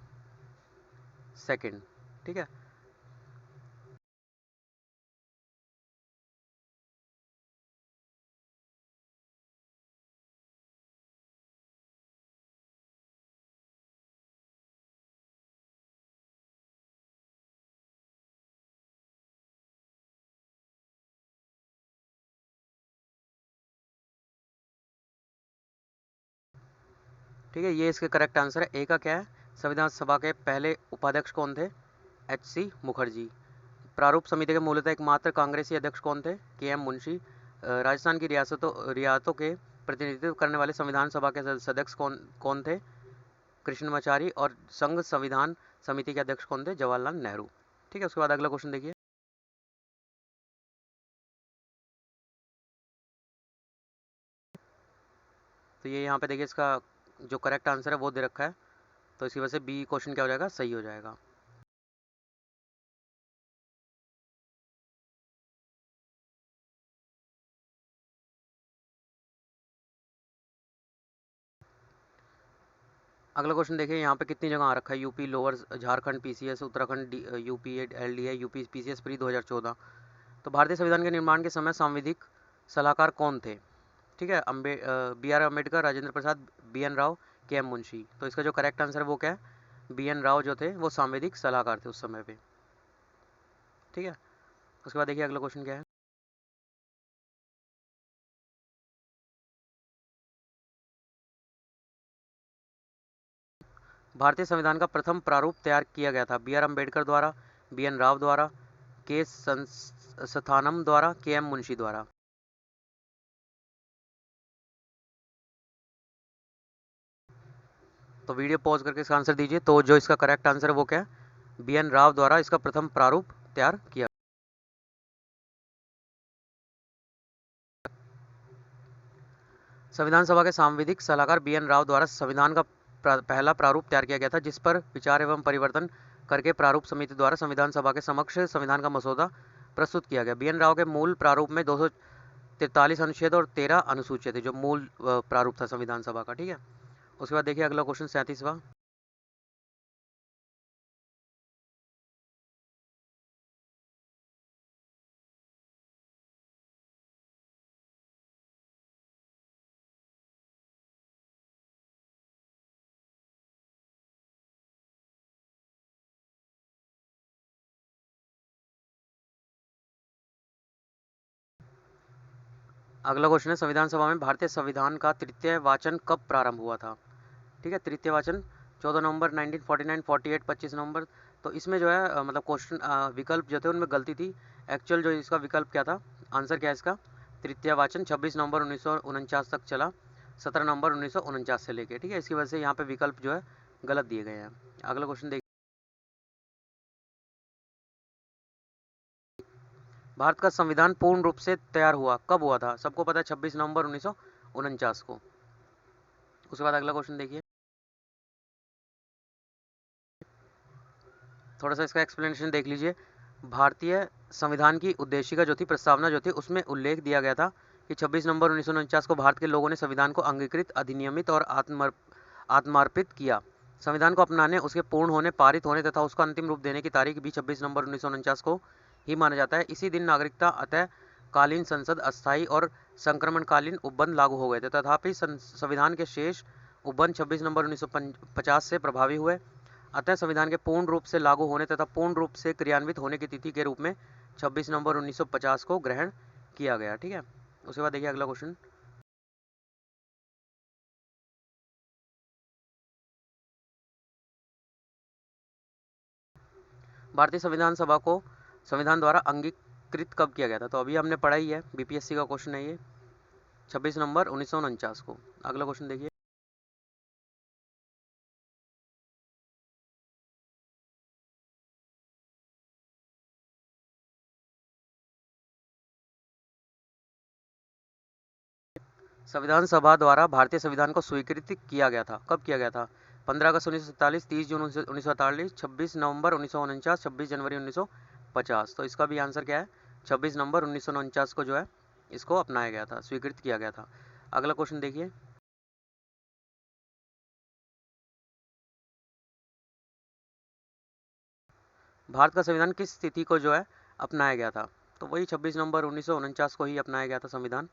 सेकंड, ठीक है। ठीक है, ये इसके करेक्ट आंसर है। ए का क्या है, संविधान सभा के पहले उपाध्यक्ष कौन थे, एच सी मुखर्जी। प्रारूप समिति के मूलतः एकमात्र कांग्रेसी अध्यक्ष कौन थे, के एम मुंशी। राजस्थान की रियासतों के प्रतिनिधित्व करने वाले संविधान सभा के सदस्य कौन कौन थे, कृष्णमाचारी। और संघ संविधान समिति के अध्यक्ष कौन थे, जवाहरलाल नेहरू, ठीक है। उसके बाद अगला क्वेश्चन देखिए, तो ये यहाँ पे देखिए इसका जो करेक्ट आंसर है वो दे रखा है, तो इसी वजह से बी क्वेश्चन क्या हो जाएगा, सही हो जाएगा। अगला क्वेश्चन देखिए, यहाँ पे कितनी जगह आ रखा है, UP lower, Jharkhand PCS, Uttarakhand UP LDA, UP PCS pre 2014। तो भारतीय संविधान के निर्माण के समय सांविधिक सलाहकार कौन थे, ठीक है। B R Ambedkar, Rajendra Prasad, B N Rau, K M Munshi. तो इसका जो करेक्ट आंसर है वो क्या है, बी एन राव जो थे वो सांविधिक सलाहकार थे उस समय पे, ठीक है। उसके बाद देखिए अगला क्वेश्चन क्या है, भारतीय संविधान का प्रथम प्रारूप तैयार किया गया था? बी आर अम्बेडकर द्वारा, बी एन राव द्वारा, के संस्थानम द्वारा, के एम मुंशी द्वारा। तो वीडियो पॉज करके इसका आंसर दीजिए। तो जो इसका करेक्ट आंसर है वो क्या है? बी एन राव द्वारा इसका प्रथम प्रारूप तैयार किया। संविधान सभा के सांविधिक सलाहकार बी एन राव द्वारा संविधान का पहला प्रारूप तैयार किया गया था, जिस पर विचार एवं परिवर्तन करके प्रारूप समिति द्वारा संविधान सभा के समक्ष संविधान का मसौदा प्रस्तुत किया गया। बी एन राव के मूल प्रारूप में 243 अनुच्छेद और 13 अनुसूचित थे, जो मूल प्रारूप था संविधान सभा का। ठीक है, उसके बाद देखिए अगला क्वेश्चन 37वां। अगला क्वेश्चन है, संविधान सभा में भारतीय संविधान का तृतीय वाचन कब प्रारंभ हुआ था? ठीक है, तृतीय वाचन 14 नवंबर 1949, 48, 25 नवंबर। तो इसमें जो है मतलब क्वेश्चन विकल्प जो थे उनमें गलती थी। एक्चुअल जो इसका विकल्प क्या था, आंसर क्या है इसका? तृतीय वाचन 26 नवंबर 1949 तक चला, 17 नवंबर 1949 से लेके। ठीक है, इसकी वजह से यहाँ पे विकल्प जो है गलत दिए गए हैं। अगला क्वेश्चन देखिए, भारत का संविधान पूर्ण रूप से तैयार हुआ कब हुआ था? सबको पता है 26 नवंबर 1949 को। उसके बाद अगला क्वेश्चन देखिए, थोड़ा सा इसका एक्सप्लेनेशन देख लीजिए। भारतीय संविधान की उद्देशिका जो थी, प्रस्तावना जो थी, उसमें उल्लेख दिया गया था कि 26 नवंबर 1949 को भारत के लोगों ने संविधान को अंगीकृत, अधिनियमित और आत्मार्पित किया। संविधान को अपनाने, उसके पूर्ण होने, पारित होने तथा उसका अंतिम रूप देने की तारीख भी 26 नवंबर 1949 को ही माना जाता है। इसी दिन नागरिकता अतः कालीन संसद, अस्थायी और संक्रमणकालीन उपबंध लागू हो गए थे। तथापि संविधान के शेष उपबंध 26 नवंबर 1950 से प्रभावी हुए। अतः संविधान के पूर्ण रूप से लागू होने तथा पूर्ण रूप से क्रियान्वित होने की तिथि के रूप में 26 नवंबर 1950 को ग्रहण किया गया। ठीक है, उसके बाद देखिए अगला क्वेश्चन, भारतीय संविधान सभा को संविधान द्वारा अंगीकृत कब किया गया था? तो अभी हमने पढ़ा ही है, बीपीएससी का क्वेश्चन है ये, 26 नवंबर 1949 को। अगला क्वेश्चन देखिए, संविधान सभा द्वारा भारतीय संविधान को स्वीकृत किया गया था कब किया गया था? 15 अगस्त 1947, 30 जून 1948, 26 नवंबर 1949, 26 जनवरी 1950। तो इसका भी आंसर क्या है? 26 नवंबर 1949 को जो है इसको अपनाया गया था, स्वीकृत किया गया था। अगला क्वेश्चन देखिए, भारत का संविधान किस तिथि को जो है अपनाया गया था? तो वही 26 नवंबर 1949 को ही अपनाया गया था संविधान।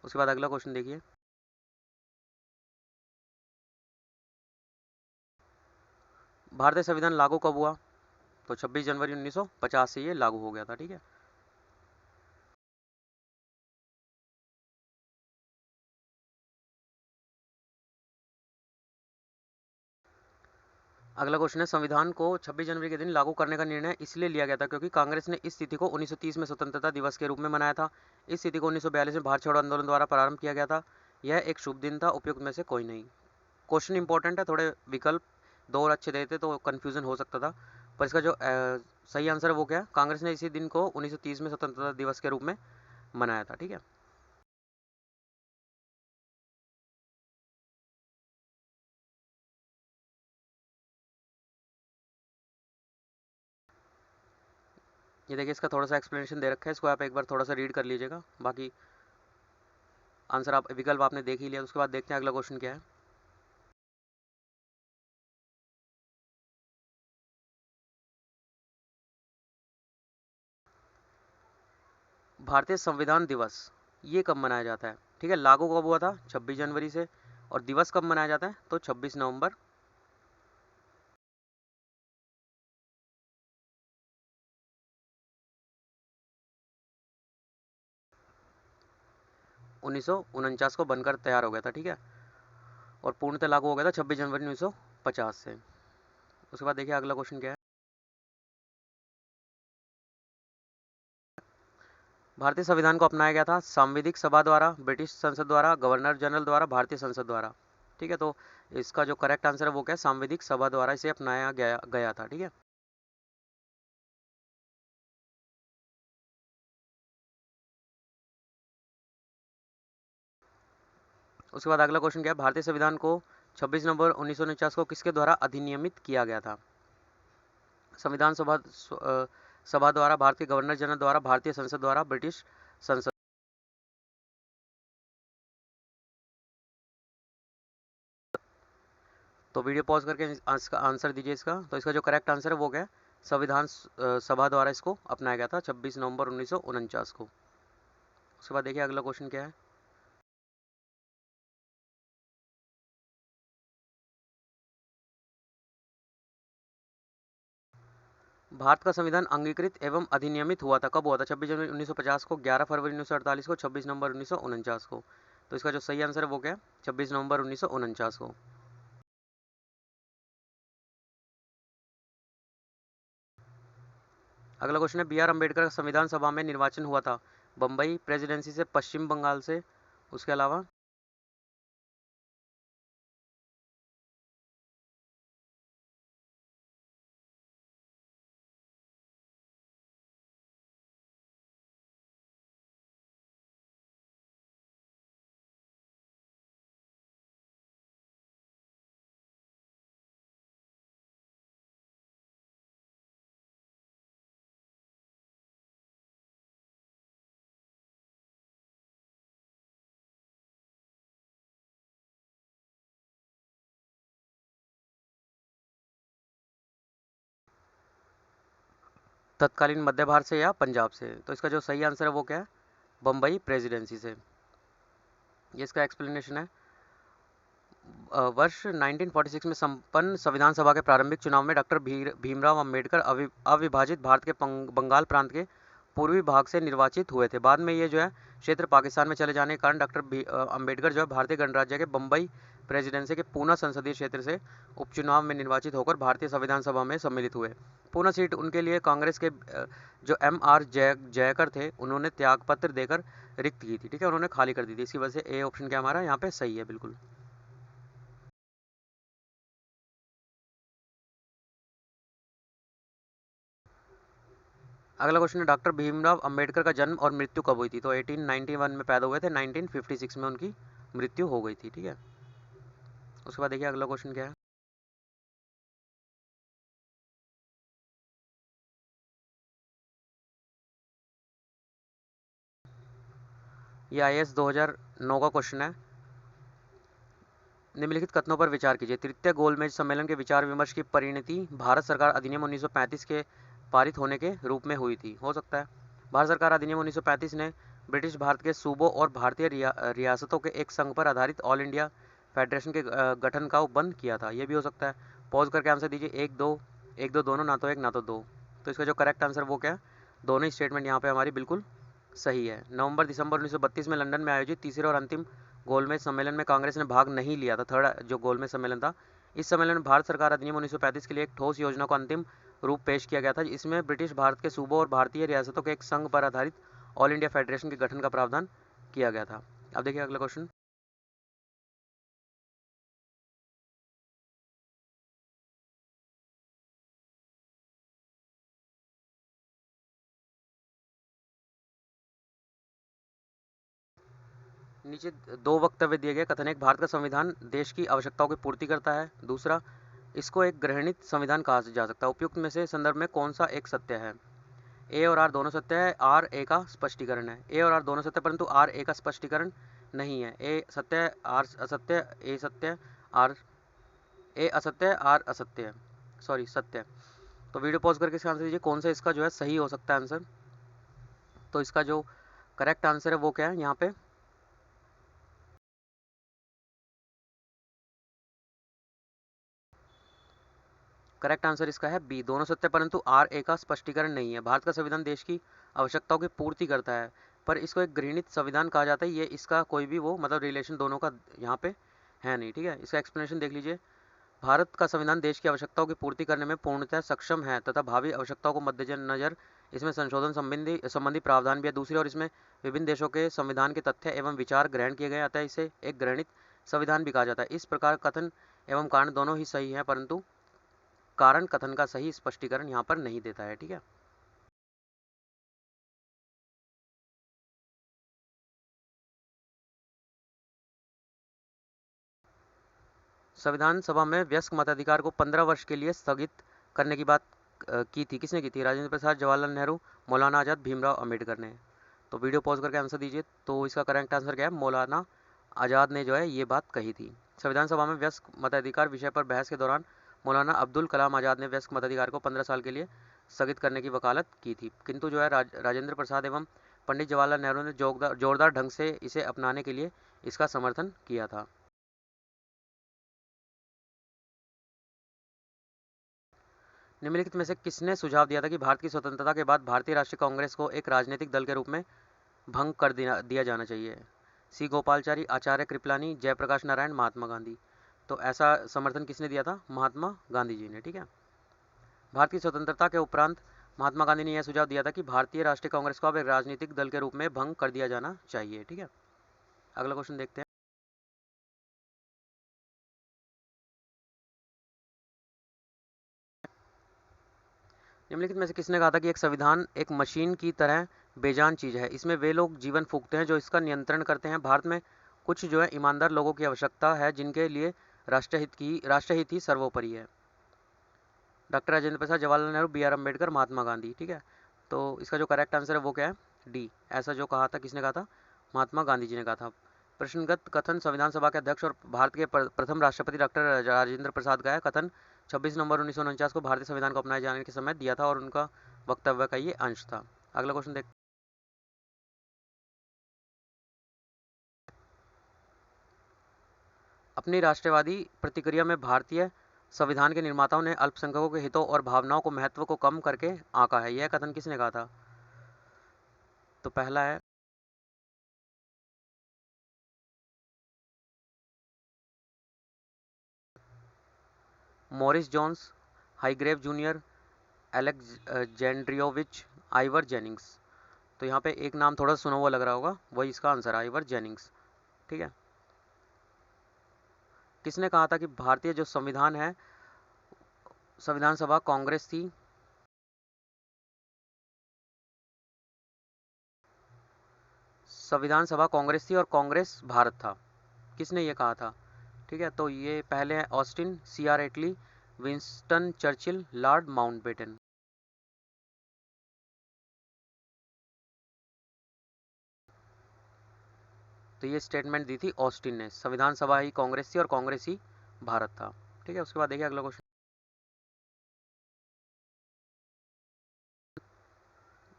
उसके बाद अगला क्वेश्चन देखिए, भारतीय संविधान लागू कब हुआ? तो 26 जनवरी 1950 से ये लागू हो गया था। ठीक है, अगला क्वेश्चन है, संविधान को 26 जनवरी के दिन लागू करने का निर्णय इसलिए लिया गया था क्योंकि कांग्रेस ने इस तिथि को 1930 में स्वतंत्रता दिवस के रूप में मनाया था। इस तिथि को 1942 में भारत छोड़ो आंदोलन द्वारा प्रारंभ किया गया था। यह एक शुभ दिन था, उपयुक्त में से कोई नहीं। क्वेश्चन इंपॉर्टेंट है, थोड़े विकल्प दो और अच्छे देते तो कंफ्यूजन हो सकता था, पर इसका जो सही आंसर है वो क्या है? कांग्रेस ने इसी दिन को 1930 में स्वतंत्रता दिवस के रूप में मनाया था। ठीक है, ये देखिए इसका थोड़ा सा एक्सप्लेनेशन दे रखा है, इसको आप एक बार थोड़ा सा रीड कर लीजिएगा। बाकी आंसर आप विकल्प आपने देख ही लिया। उसके बाद देखते हैं अगला क्वेश्चन क्या है। भारतीय संविधान दिवस ये कब मनाया जाता है? ठीक है, लागू कब हुआ था? 26 जनवरी से। और दिवस कब मनाया जाता है? तो 26 नवंबर 1949 को बनकर तैयार हो गया था। ठीक है, और पूर्णतः लागू हो गया था 26 जनवरी 1950 से। उसके बाद देखिए अगला क्वेश्चन क्या है। भारतीय संविधान को अपनाया गया था सांविधिक सभा द्वारा, ब्रिटिश संसद द्वारा, गवर्नर जनरल द्वारा, भारतीय संसद द्वारा। ठीक है, तो इसका जो करेक्ट आंसर है वो क्या है, सांविधिक सभा द्वारा इसे अपनाया गया गया था। ठीक है, उसके बाद अगला क्वेश्चन क्या है, भारतीय संविधान को 26 नवंबर 1949 को किसके द्वारा अधिनियमित किया गया था। संविधान सभा द्वारा, भारतीय गवर्नर जनरल द्वारा, भारतीय संसद द्वारा, ब्रिटिश संसद। तो वीडियो पॉज करके इसका आंसर दीजिए इसका। तो इसका जो करेक्ट आंसर है वो क्या है, संविधान सभा द्वारा इसको अपनाया गया था 26 नवंबर 1949 को। उसके बाद देखिए अगला क्वेश्चन क्या है। भारत का संविधान अंगीकृत एवं अधिनियमित हुआ था, कब हुआ था, 26 जनवरी 1950 को, 11 फरवरी 1948 को, 26 नवंबर 1949 को। तो इसका जो सही आंसर है वो क्या है, 26 नवंबर 1949 को। अगला क्वेश्चन है, बी आर अम्बेडकर का संविधान सभा में निर्वाचन हुआ था बम्बई प्रेसिडेंसी से, पश्चिम बंगाल से, उसके अलावा। तत्कालीन मध्य भारत से या पंजाब से। तो इसका जो सही आंसर है वो क्या है, बम्बई प्रेसिडेंसी से। ये इसका एक्सप्लेनेशन है। वर्ष 1946 में संपन्न संविधान सभा के प्रारंभिक चुनाव में डॉक्टर भीमराव अंबेडकर अविभाजित भारत के बंगाल प्रांत के पूर्वी भाग से निर्वाचित हुए थे। बाद में ये जो है क्षेत्र पाकिस्तान में चले जाने के कारण डॉक्टर अंबेडकर जो है भारतीय गणराज्य के बम्बई प्रेसिडेंसी के पूना संसदीय क्षेत्र से उपचुनाव में निर्वाचित होकर भारतीय संविधान सभा में सम्मिलित हुए। पूना सीट उनके लिए कांग्रेस के जो M.R. जयकर थे उन्होंने त्यागपत्र देकर रिक्त की थी। ठीक है, उन्होंने खाली कर दी थी। इसकी वजह से ए ऑप्शन क्या हमारा यहाँ पे सही है बिल्कुल। अगला क्वेश्चन है, डॉक्टर भीमराव अंबेडकर का जन्म और मृत्यु कब हुई थी। तो 1891 में पैदा हुए थे, 1956 में उनकी मृत्यु हो गई थी। ठीक है, उसके बाद देखिए अगला क्वेश्चन क्या है। ये IAS 2009 का क्वेश्चन है। निम्नलिखित कथनों पर विचार कीजिए। तृतीय गोलमेज सम्मेलन के विचार विमर्श की परिणति भारत सरकार अधिनियम 1935 के पारित होने के रूप में हुई थी। हो सकता है भारत सरकार अधिनियम 1935 ने ब्रिटिश भारत के सूबों और भारतीय रियासतों के एक संघ पर आधारित ऑल इंडिया फेडरेशन के गठन का बंद किया था। ये भी हो सकता है। पॉज करके आंसर दीजिए, एक दो दोनों, ना तो एक ना तो दो। तो इसका जो करेक्ट आंसर वो क्या है, दोनों ही स्टेटमेंट यहाँ पे हमारी बिल्कुल सही है। नवंबर दिसंबर 1932 में लंदन में आयोजित तीसरे और अंतिम गोलमेज सम्मेलन में कांग्रेस ने भाग नहीं लिया था। थर्ड जो गोलमेज सम्मेलन था, इस सम्मेलन में भारत सरकार अधिनियम 1935 के लिए एक ठोस योजना को अंतिम रूप पेश किया गया था। इसमें ब्रिटिश भारत के सूबों और भारतीय रियासतों के एक संघ पर आधारित ऑल इंडिया फेडरेशन के गठन का प्रावधान किया गया था। अब देखिए अगला क्वेश्चन। नीचे दो वक्तव्य दिए गए। कथन एक, भारत का संविधान देश की आवश्यकताओं की पूर्ति करता है। दूसरा, इसको एक गृहणित संविधान कहा जा सकता है। उपयुक्त में से संदर्भ में कौन सा एक सत्य है। ए और आर दोनों सत्य है, आर ए का स्पष्टीकरण है। ए और आर दोनों सत्य, परंतु आर ए का स्पष्टीकरण नहीं है। ए सत्य है, आर असत्य, ए सत्य, आर ए असत्य, आर असत्य है, सॉरी सत्य है। तो वीडियो पॉज करके इसका आंसर दीजिए, कौन सा इसका जो है सही हो सकता है आंसर। तो इसका जो करेक्ट आंसर है वो क्या है यहाँ पे, करेक्ट आंसर इसका है बी, दोनों सत्य परंतु आर ए का स्पष्टीकरण नहीं है। भारत का संविधान देश की आवश्यकताओं की पूर्ति करता है, पर इसको एक गृहीत संविधान कहा जाता है। ये इसका कोई भी वो मतलब रिलेशन दोनों का यहाँ पे है नहीं। ठीक है, इसका एक्सप्लेनेशन देख लीजिए। भारत का संविधान देश की आवश्यकताओं की पूर्ति करने में पूर्णतः सक्षम है तथा भावी आवश्यकताओं को मद्देनजर इसमें संशोधन संबंधी प्रावधान भी है। दूसरी ओर इसमें विभिन्न देशों के संविधान के तथ्य एवं विचार ग्रहण किए गए, अतः इसे एक ग्रहणित संविधान भी कहा जाता है। इस प्रकार कथन एवं कारण दोनों ही सही है, परंतु कारण कथन का सही स्पष्टीकरण यहाँ पर नहीं देता है। ठीक है, संविधान सभा में वयस्क मताधिकार को 15 वर्ष के लिए स्थगित करने की बात की थी। किसने की थी? राजेंद्र प्रसाद, जवाहरलाल नेहरू, मौलाना आज़ाद, भीमराव अंबेडकर ने। तो वीडियो पॉज करके आंसर दीजिए। तो इसका करेक्ट आंसर क्या है? मौलाना आज़ाद ने जो है ये बात कही थी। संविधान सभा में वयस्क मताधिकार विषय पर बहस के दौरान मौलाना अब्दुल कलाम आज़ाद ने वयस्क मताधिकार को 15 साल के लिए स्थगित करने की वकालत की थी, किंतु जो है राजेंद्र प्रसाद एवं पंडित जवाहरलाल नेहरू ने जोरदार ढंग से इसे अपनाने के लिए इसका समर्थन किया था। निम्नलिखित में से किसने सुझाव दिया था कि भारत की स्वतंत्रता के बाद भारतीय राष्ट्रीय कांग्रेस को एक राजनीतिक दल के रूप में भंग कर दिया जाना चाहिए? सी गोपालचारी, आचार्य कृपलानी, जयप्रकाश नारायण, महात्मा गांधी। तो ऐसा समर्थन किसने दिया था? महात्मा गांधी जी ने। ठीक है, भारत की स्वतंत्रता के उपरांत महात्मा गांधी ने यह सुझाव दिया था कि भारतीय राष्ट्रीय कांग्रेस को अब एक राजनीतिक दल के रूप में भंग कर दिया जाना चाहिए। ठीक है, अगला क्वेश्चन देखते हैं। निम्नलिखित में से किसने कहा था कि एक संविधान एक मशीन की तरह बेजान चीज है, इसमें वे लोग जीवन फूंकते हैं जो इसका नियंत्रण करते हैं। भारत में कुछ जो है ईमानदार लोगों की आवश्यकता है जिनके लिए राष्ट्रहित ही सर्वोपरि है। Doctor Rajendra Prasad, Jawaharlal Nehru, B R Ambedkar, Mahatma Gandhi. ठीक है, तो इसका जो करेक्ट आंसर है वो क्या है? डी। ऐसा जो कहा था किसने कहा था? महात्मा गांधी जी ने कहा था। प्रश्नगत कथन संविधान सभा के अध्यक्ष और भारत के प्रथम राष्ट्रपति डॉक्टर राजेंद्र प्रसाद का है। कथन 26 नवंबर 1949 को भारतीय संविधान को अपनाए जाने के समय दिया था और उनका वक्तव्य का ये अंश था। अगला क्वेश्चन देख। अपनी राष्ट्रवादी प्रतिक्रिया में भारतीय संविधान के निर्माताओं ने अल्पसंख्यकों के हितों और भावनाओं को महत्व को कम करके आंका है। यह कथन किसने कहा था? तो पहला है Morris Jones, Highgrave junior, Alexandriovich, Ivor Jennings. तो यहाँ पे एक नाम थोड़ा सुना हुआ लग रहा होगा, वही इसका आंसर है, आइवर जेनिंग्स। ठीक है, किसने कहा था कि भारतीय जो संविधान है, संविधान सभा कांग्रेस थी? संविधान सभा कांग्रेस थी और कांग्रेस भारत था। किसने ये कहा था? ठीक है, तो ये पहले है ऑस्टिन, सी आर एटली, विंस्टन चर्चिल, लॉर्ड माउंटबेटन। तो ये स्टेटमेंट दी थी ऑस्टिन ने। संविधान सभा ही कांग्रेस थी और कांग्रेस ही भारत था। ठीक है, उसके बाद देखिए अगला क्वेश्चन।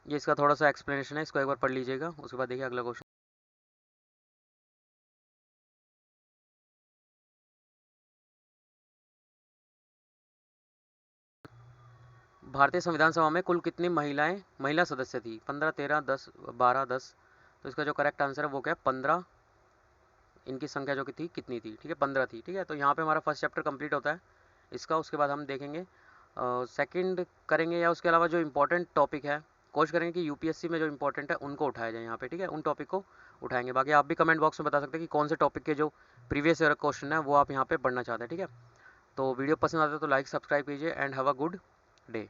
ये इसका थोड़ा सा एक्सप्लेनेशन है, इसको एक बार पढ़ लीजिएगा। उसके बाद देखिए अगला क्वेश्चन। भारतीय संविधान सभा में कुल कितनी महिला सदस्य थी? 15, 13, 10, 12, 10। तो इसका जो करेक्ट आंसर है वो क्या है? 15। इनकी संख्या जो कि थी कितनी थी? ठीक है, 15 थी। ठीक है, तो यहाँ पे हमारा फर्स्ट चैप्टर कंप्लीट होता है इसका। उसके बाद हम देखेंगे सेकंड करेंगे, या उसके अलावा जो इम्पोर्टेंट टॉपिक है कोशिश करेंगे कि यूपीएससी में जो इंपॉर्टेंट है उनको उठाया जाए यहाँ पे। ठीक है, उन टॉपिक को उठाएंगे। बाकी आप भी कमेंट बॉक्स में बता सकते हैं कि कौन से टॉपिक के जो प्रीवियस ईयर क्वेश्चन है वो आप यहाँ पे पढ़ना चाहते हैं। ठीक है, तो वीडियो पसंद आता है तो लाइक सब्सक्राइब कीजिए and have a good day.